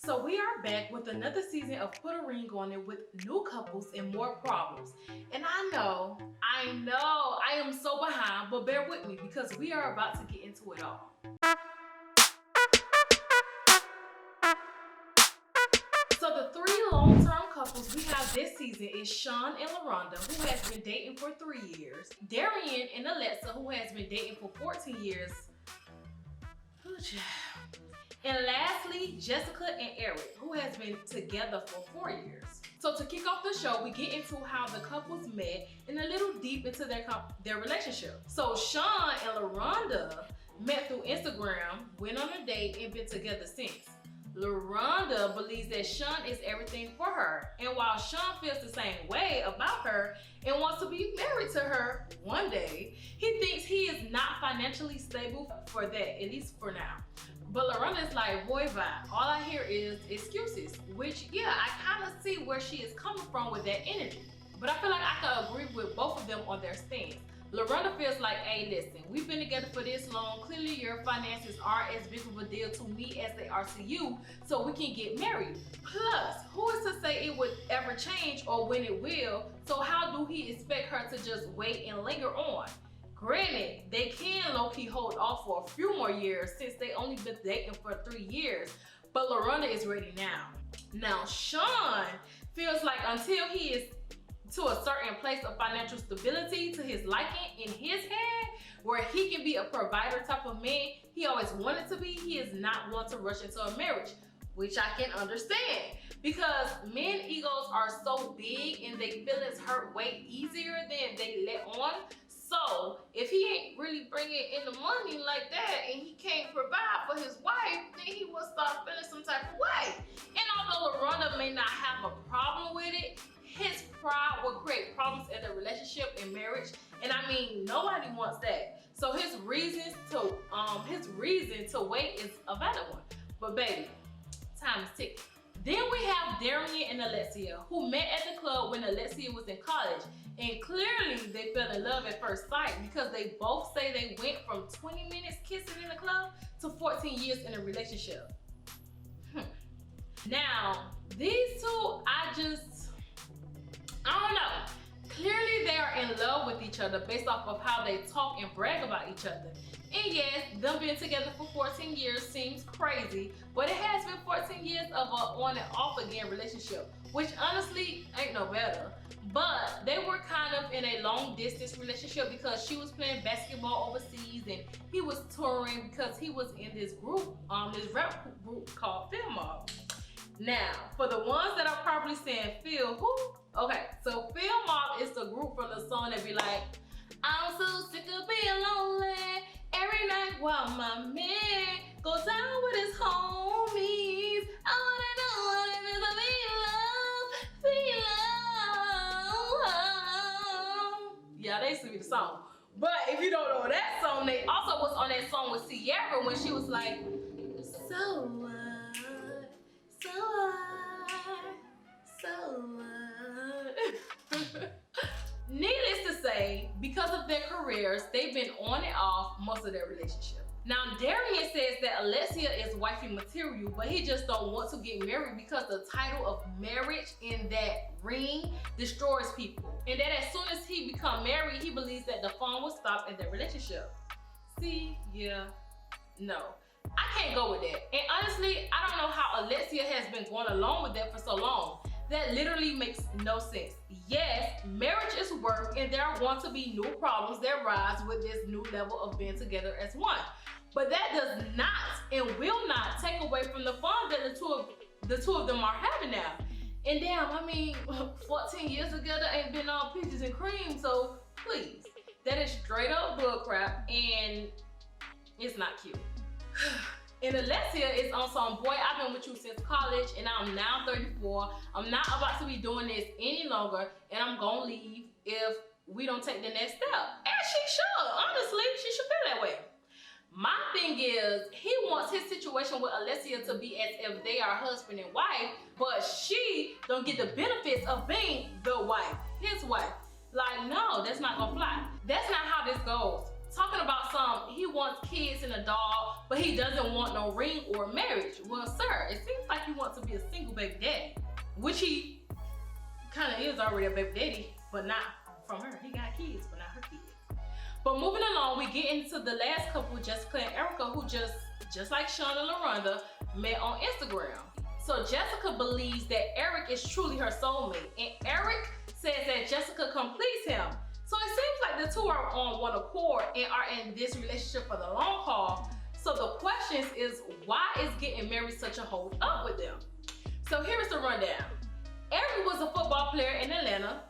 So we are back with another season of Put a Ring on It with new couples and more problems. And I know, I am so behind, but bear with me because we are about to get into it all. So the three long-term couples we have this season is Sean and LaRonda, who has been dating for 3 years, Darian and Alexa, who has been dating for 14 years, and lastly, Jessica and Eric, who has been together for 4 years. So to kick off the show, we get into how the couples met and a little deep into their relationship. So Sean and LaRonda met through Instagram, went on a date, and been together since. LaRonda believes that Sean is everything for her, and while Sean feels the same way about her and wants to be married to her one day, he thinks he is not financially stable for that, at least for now. But LaRonda is like, boy, vibe. All I hear is excuses, which, yeah, I kind of see where she is coming from with that energy. But I feel like I can agree with both of them on their stance. LaRonda feels like, hey, listen, we've been together for this long. Clearly, your finances aren't as big of a deal to me as they are to you, so we can get married. Plus, who is to say it would ever change or when it will? So how do he expect her to just wait and linger on? Granted, they can low-key hold off for a few more years since they only been dating for 3 years, but LaRonda is ready now. Now, Sean feels like until he is to a certain place of financial stability to his liking in his head, where he can be a provider type of man he always wanted to be, he is not going to rush into a marriage, which I can understand. Because men egos are so big and they feelings hurt way easier than they let on. So if he ain't really bringing in the money like that and he can't provide for his wife, then he will start feeling some type of way. And although LaRonda may not have a problem with it, his pride will create problems in the relationship and marriage. And I mean, nobody wants that. So his reason to wait is a valid one. But baby, time is ticking. Then we have Darian and Alexia, who met at the club when Alexia was in college. And clearly they fell in love at first sight because they both say they went from 20 minutes kissing in the club to 14 years in a relationship. Now, these two, I don't know. Clearly they are in love with each other based off of how they talk and brag about each other. And yes, them being together for 14 years seems crazy, but it has been 14 years of a on and off again relationship, which honestly ain't no better. But they were kind of in a long distance relationship because she was playing basketball overseas and he was touring because he was in this group, this rap group called Film Mob. Now, for the ones that are probably saying, Phil, who? Okay, so Film Mob is the group from the song that be like, I'm so sick of being lonely every night while my man goes out with his homies. I wanna know what it is to be loved. Yeah, they used to be the song. But if you don't know that song, they also was on that song with Sierra when she was like, so what? Needless to say, because of their careers, they've been on and off most of their relationship. Now, Darian says that Alexia is wifey material, but he just don't want to get married because the title of marriage in that ring destroys people. And that as soon as he become married, he believes that the fun will stop in their relationship. See, yeah, no. I can't go with that. And honestly, I don't know how Alexia has been going along with that for so long. That literally makes no sense. Yes, marriage is work and there are going to be new problems that rise with this new level of being together as one. But that does not and will not take away from the fun that the two of them are having now. And damn, I mean, 14 years together ain't been all peaches and cream, so please. That is straight up bullcrap and it's not cute. And Alexia is on some, boy, I've been with you since college and I'm now 34. I'm not about to be doing this any longer and I'm gonna leave if we don't take the next step. And she should, honestly, she should feel that way. My thing is, he wants his situation with Alexia to be as if they are husband and wife, but she don't get the benefits of being the wife, his wife. Like, no, that's not gonna fly. That's not how this goes. talking about he wants kids and a dog, but he doesn't want no ring or marriage. Well, sir, it seems like you want to be a single baby daddy, which he kind of is already a baby daddy, but not from her. He got kids, but not her kids. But moving along, we get into the last couple, Jessica and Erica, who just like Sean and LaRonda, met on Instagram. So Jessica believes that Eric is truly her soulmate, and Eric says that Jessica completes him. So it seems like the two are on one accord and are in this relationship for the long haul. So the question is, why is getting married such a hold up with them? So here's the rundown. Eric was a football player in Atlanta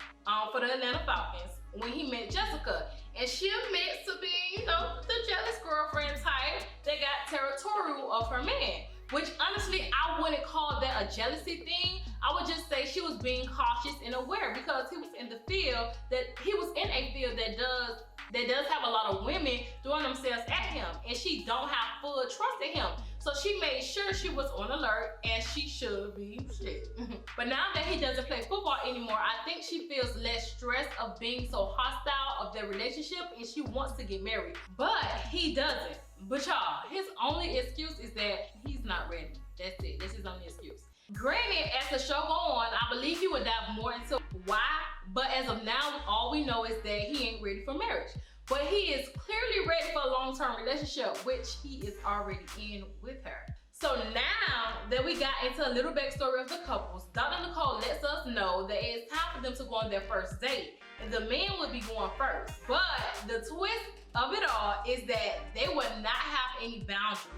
for the Atlanta Falcons when he met Jessica. And she admits to being, the jealous girlfriend type that got territorial of her man. Which honestly, I wouldn't call that a jealousy thing. I would just say she was being cautious and aware because he was in a field that does have a lot of women throwing themselves at him, and she don't have full trust in him. So she made sure she was on alert, and she should be shit. But now that he doesn't play football anymore, I think she feels less stress of being so hostile of their relationship, and she wants to get married. But he doesn't. But y'all, his only excuse is that he's not ready. That's it. That's his only excuse. Granted, as the show go on, I believe he would dive more into why, but as of now, all we know is that he ain't ready for marriage. But he is clearly ready for a long-term relationship, which he is already in with her. So now that we got into a little backstory of the couples, Dr. Nicole lets us know that it's time for them to go on their first date, and the man would be going first. But the twist of it all is that they would not have any boundaries.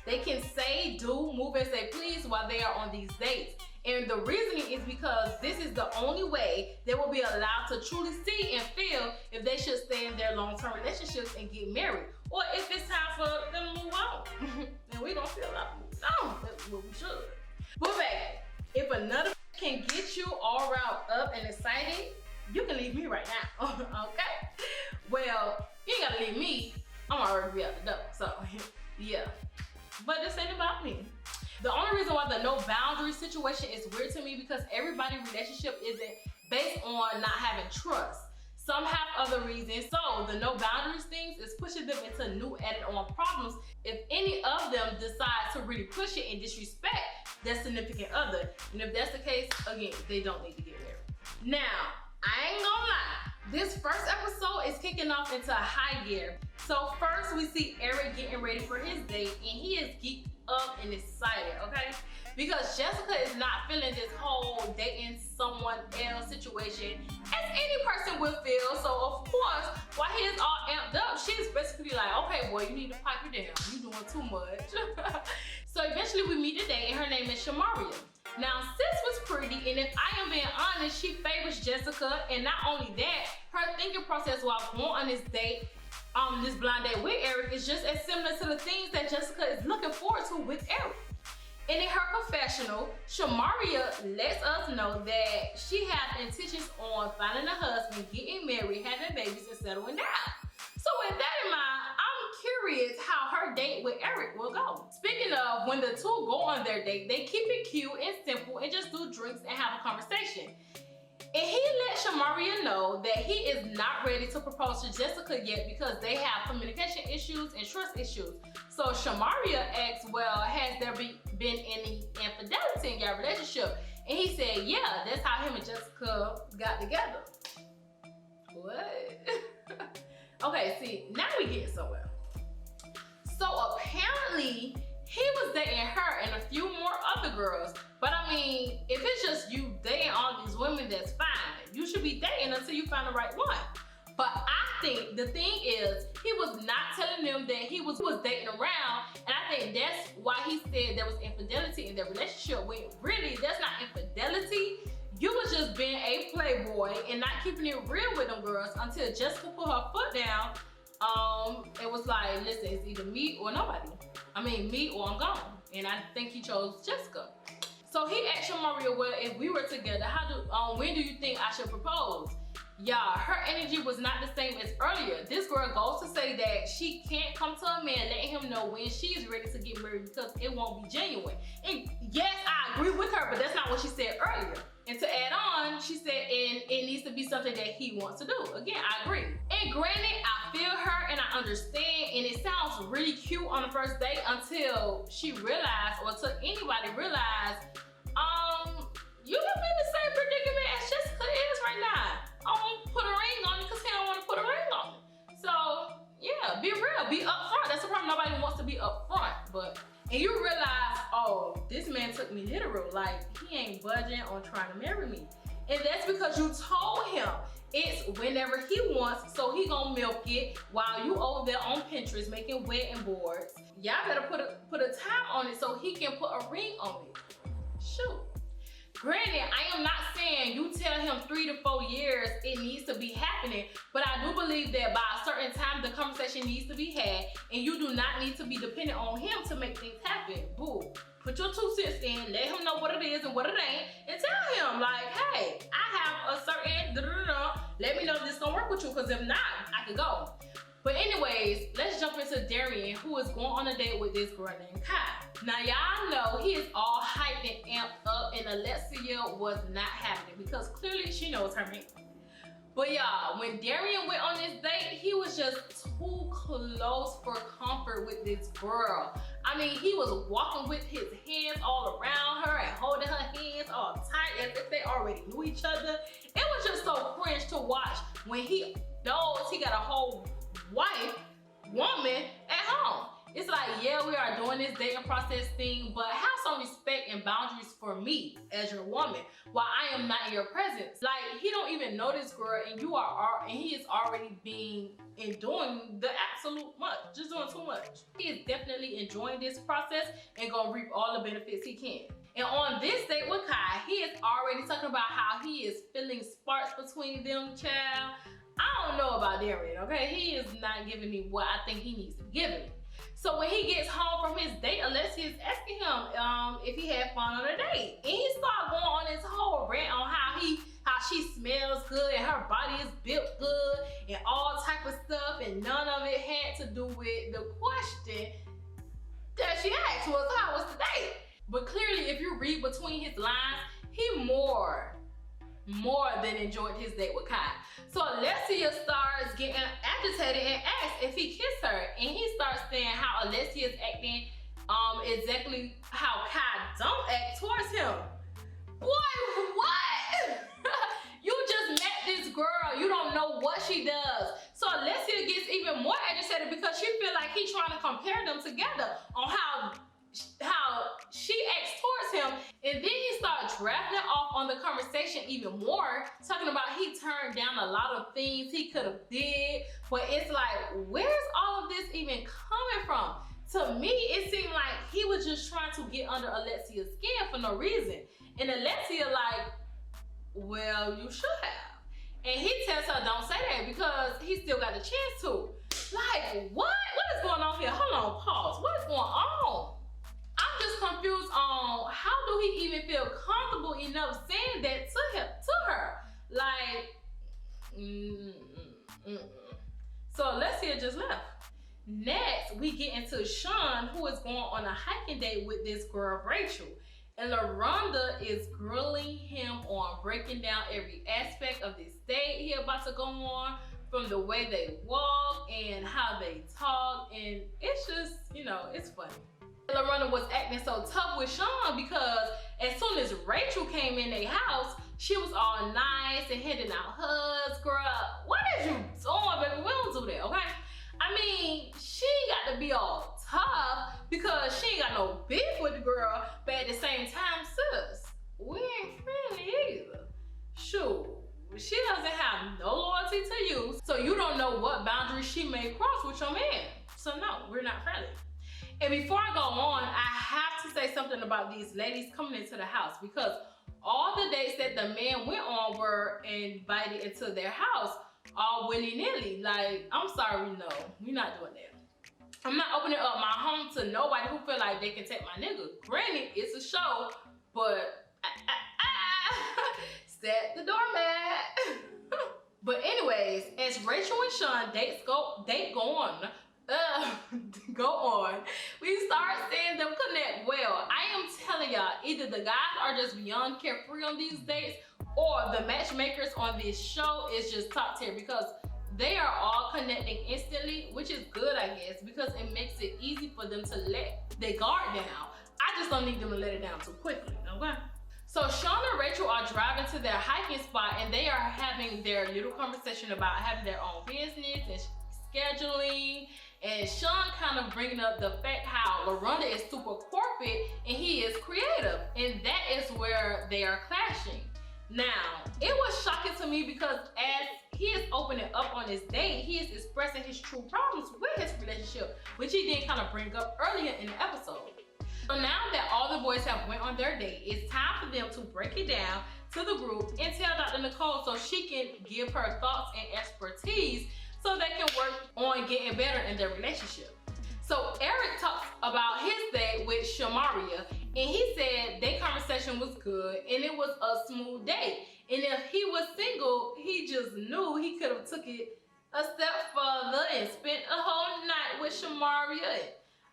They can say, do, move as they please while they are on these dates. And the reasoning is because this is the only way they will be allowed to truly see and feel if they should stay in their long-term relationships and get married, or if it's time for them to move on. And we don't feel like moving on. That's what we should. But baby, if another can get you all riled up and excited, you can leave me right now. Okay? Well, you ain't gotta leave me. I'm already be out the door. So yeah. But this ain't about me. The only reason why the no boundary situation is weird to me because everybody's relationship isn't based on not having trust. Some have other reasons. So the no boundaries things is pushing them into new added on problems if any of them decide to really push it and disrespect their significant other. And if that's the case, again, they don't need to get married. Now, I ain't gonna lie. This first episode is kicking off into a high gear. So first we see Eric getting ready for his date, and he is geeked up and excited, okay? Because Jessica is not feeling this whole dating someone else situation as any person will feel. So of course, while he is all amped up, she's basically like, okay, boy, you need to pipe it down. You doing too much. So eventually we meet today, and her name is Shamaria. Now, sis was pretty, and if I am being honest, she favors Jessica, and not only that, her thinking process while going on this date, this blind date with Eric is just as similar to the things that Jessica is looking forward to with Eric. And in her confessional, Shamaria lets us know that she has intentions on finding a husband, getting married, having babies, and settling down. So with that in mind, I'm curious how her date with Eric will go. Speaking of, when the two go on their date, they keep it cute and simple and just do drinks and have a conversation. And he let Shamaria know that he is not ready to propose to Jessica yet because they have communication issues and trust issues. So Shamaria asks, well, has there been any infidelity in your relationship? And he said, yeah, that's how him and Jessica got together. What? Okay, see, now we get somewhere. So apparently, he was dating her and a few more other girls. But I mean, if it's just you dating all these women, that's fine. You should be dating until you find the right one. But I think the thing is, he was not telling them that he was dating around. And I think that's why he said there was infidelity in their relationship. When really, that's not infidelity. You was just being a playboy and not keeping it real with them girls until Jessica put her foot down. It was like, listen, it's either me or nobody. I mean, me or I'm gone. And I think he chose Jessica. So he asked Shamaria, well, if we were together, when do you think I should propose? Y'all, her energy was not the same as earlier. This girl goes to say that she can't come to a man letting him know when she is ready to get married because it won't be genuine. And yes, I agree with her, but that's not what she said earlier. And to add on, she said, and it needs to be something that he wants to do. Again, I agree. And granted, I feel her and I understand, and it sounds really cute on the first date until she realized, or until anybody realized, you don't be in the same predicament as Jessica is right now. I won't put a ring on it because he don't want to put a ring on it. So yeah, be real, be upfront. That's the problem. Nobody wants to be upfront, and you realize, oh, this man took me literal. Like, he ain't budging on trying to marry me. And that's because you told him it's whenever he wants, so he gonna milk it while you over there on Pinterest making wedding boards. Y'all better put a time on it so he can put a ring on it. Shoot. Granted, I am not saying you tell him 3 to 4 years it needs to be happening, but I do believe that by a certain time the conversation needs to be had, and you do not need to be dependent on him to make things happen. Boo. Put your 2 cents in, let him know what it is and what it ain't, and tell him, like, hey, I have a certain let me know if this gonna work with you, because if not, I could go. But anyways, let's jump into Darian, who is going on a date with this girl named Kai. Now y'all know he is all hyped and amped up, and Alexia was not having it because clearly she knows her man. But y'all, when Darian went on this date, he was just too close for comfort with this girl. I mean, he was walking with his hands all around her and holding her hands all tight as if they already knew each other. It was just so cringe to watch when he knows he got a whole woman at home. It's like, yeah, we are doing this dating process thing, but have some respect and boundaries for me as your woman while I am not in your presence. Like, he don't even know this girl, and he is already doing the absolute much, just doing too much. He is definitely enjoying this process and gonna reap all the benefits he can. And on this date with Kai, he is already talking about how he is feeling sparks between them, child. I don't know about Darian, okay? He is not giving me what I think he needs to be giving me. So when he gets home from his date, Alexia is asking him if he had fun on the date. And he started going on this whole rant on how she smells good and her body is built good and all type of stuff, and none of it had to do with the question that she asked was, how was the date? But clearly, if you read between his lines, he more than enjoyed his date with Kai. So Alexia starts getting agitated and asks if he kissed her, and he starts saying how Alexia is acting exactly how Kai don't act towards him. Boy, what? You just met this girl, you don't know what she does. So Alexia gets even more agitated because she feel like he's trying to compare them together on how she acts towards him, and then he started drafting off on the conversation even more, talking about he turned down a lot of things he could have did, but it's like, where's all of this even coming from? To me, it seemed like he was just trying to get under Alexia's skin for no reason, and Alexia like, well, you should have. And he tells her, don't say that because he still got the chance to. Like, what is going on here? Hold on, pause. What is going on? I'm just confused on how do he even feel comfortable enough saying that to her. Like, So Alexia just left. Next, we get into Sean, who is going on a hiking date with this girl, Rachel. And LaRonda is grilling him on breaking down every aspect of this date he about to go on, from the way they walk and how they talk, and it's just, it's funny. LaRonda was acting so tough with Sean because as soon as Rachel came in their house, she was all nice and handing out hugs. Girl, what is you doing, baby? We don't do that, okay? I mean, she got to be all tough because she ain't got no beef with the girl, but at the same time, sis, we ain't friendly either. Shoot, she doesn't have no loyalty to you, so you don't know what boundaries she may cross with your man. So no, we're not friendly. And before I go on, I have to say something about these ladies coming into the house, because all the dates that the man went on were invited into their house all willy-nilly. Like, I'm sorry, no, we're not doing that. I'm not opening up my home to nobody who feel like they can take my nigga. Granted, it's a show, but set the doormat. But anyways, as Rachel and Sean go on, we start seeing them connect well. I am telling y'all, either the guys are just beyond carefree on these dates, or the matchmakers on this show is just top tier because they are all connecting instantly, which is good, I guess, because it makes it easy for them to let their guard down. I just don't need them to let it down too quickly, okay? So Sean and Rachel are driving to their hiking spot and they are having their little conversation about having their own business and scheduling. And Sean kind of bringing up the fact how LaRonda is super corporate and he is creative. And that is where they are clashing. Now, it was shocking to me because as he is opening up on his date, he is expressing his true problems with his relationship, which he did kind of bring up earlier in the episode. So now that all the boys have went on their date, it's time for them to break it down to the group and tell Dr. Nicole so she can give her thoughts and expertise so they can work on getting better in their relationship. So Eric talks about his date with Shamaria, and he said their conversation was good and it was a smooth date. And if he was single, he just knew he could have took it a step further and spent a whole night with Shamaria and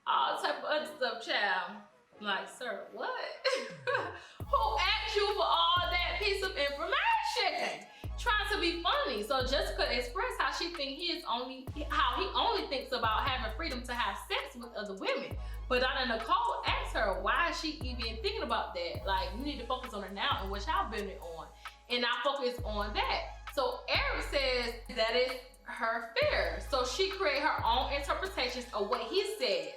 all type of other stuff, child. Like, sir, what? Who asked you for all that piece of information? Trying to be funny. So Jessica expressed how she thinks he only thinks about having freedom to have sex with other women. But Dr. Nicole asked her, why is she even thinking about that? Like, you need to focus on it now and what y'all been on, and not focus on that. So Eric says that is her fear. So she created her own interpretations of what he says.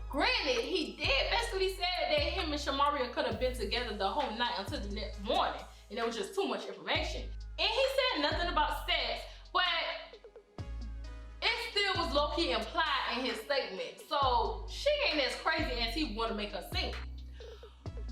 Granted, he did basically say that him and Shamaria could have been together the whole night until the next morning, and it was just too much information. And he said nothing about sex, but it still was low-key implied in his statement. So she ain't as crazy as he want to make her seem.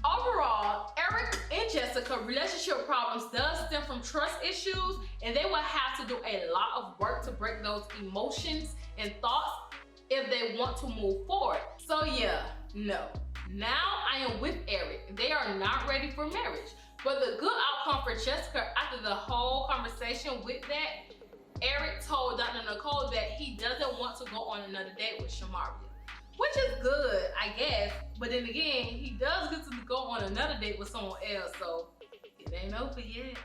Overall, Eric and Jessica's relationship problems does stem from trust issues, and they will have to do a lot of work to break those emotions and thoughts if they want to move forward. So yeah, no. Now I am with Eric. They are not ready for marriage. But the good outcome for Jessica after the whole conversation with that, Eric told Dr. Nicole that he doesn't want to go on another date with Shamaria. Which is good, I guess. But then again, he does get to go on another date with someone else, so it ain't over yet.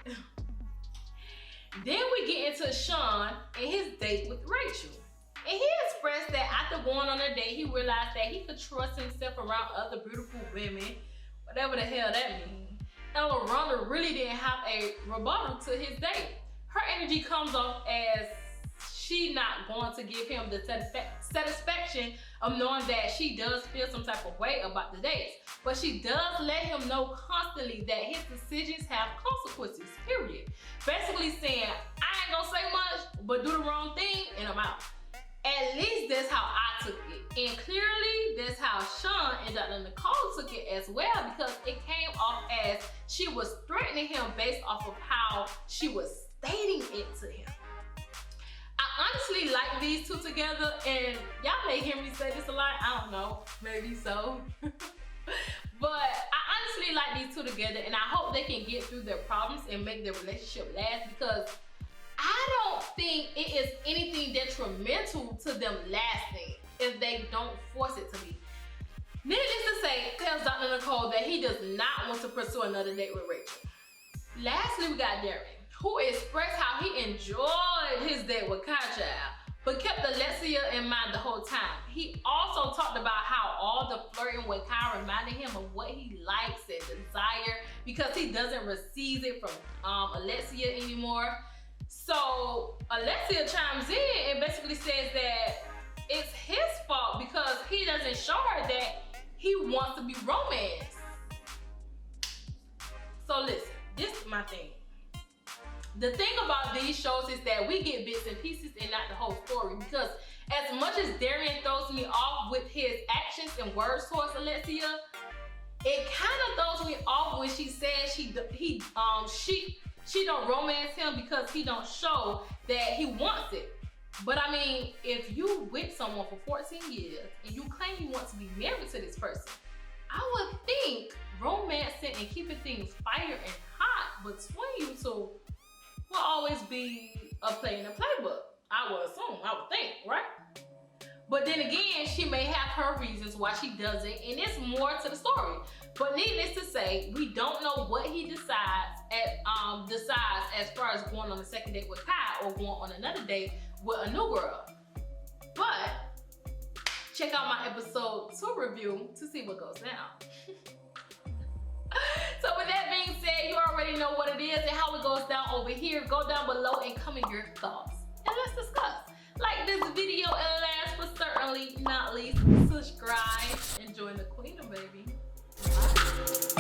Then we get into Sean and his date with Rachel. And he expressed that after going on a date, he realized that he could trust himself around other beautiful women, whatever the hell that means. And LaRonda really didn't have a rebuttal to his date. Her energy comes off as she not going to give him the satisfaction of knowing that she does feel some type of way about the dates. But she does let him know constantly that his decisions have consequences, period. Basically saying, I ain't gonna say much, but do the wrong thing and I'm out. At least that's how I took it. And clearly, that's how Sean and Dr. Nicole took it as well, because it came off as she was threatening him based off of how she was stating it to him. I honestly like these two together, and y'all may hear me say this a lot. I don't know, maybe so. But I honestly like these two together, and I hope they can get through their problems and make their relationship last, because I don't think it is anything detrimental to them lasting if they don't force it to be. Needless to say, tells Dr. Nicole that he does not want to pursue another date with Rachel. Lastly, we got Darren, who expressed how he enjoyed his date with Kyle, but kept Alexia in mind the whole time. He also talked about how all the flirting with Kyle reminded him of what he likes and desire, because he doesn't receive it from Alexia anymore. So Alexia chimes in and basically says that it's his fault because he doesn't show her that he wants to be romanced. So listen, this is my thing. The thing about these shows is that we get bits and pieces and not the whole story, because as much as Darian throws me off with his actions and words towards Alexia, it kind of throws me off when she says she don't romance him because he don't show that he wants it. But I mean, if you with someone for 14 years and you claim you want to be married to this person, I would think romancing and keeping things fire and hot between you two will always be a play in the playbook. I would assume, I would think, right? But then again, she may have her reasons why she does it, and it's more to the story. But needless to say, we don't know what he decides as far as going on a second date with Kai or going on another date with a new girl. But check out my episode 2 review to see what goes down. So with that being said, you already know what it is and how it goes down over here. Go down below and comment your thoughts and let's discuss. Like this video, and last but certainly not least, subscribe and join the Queen, baby. Bye.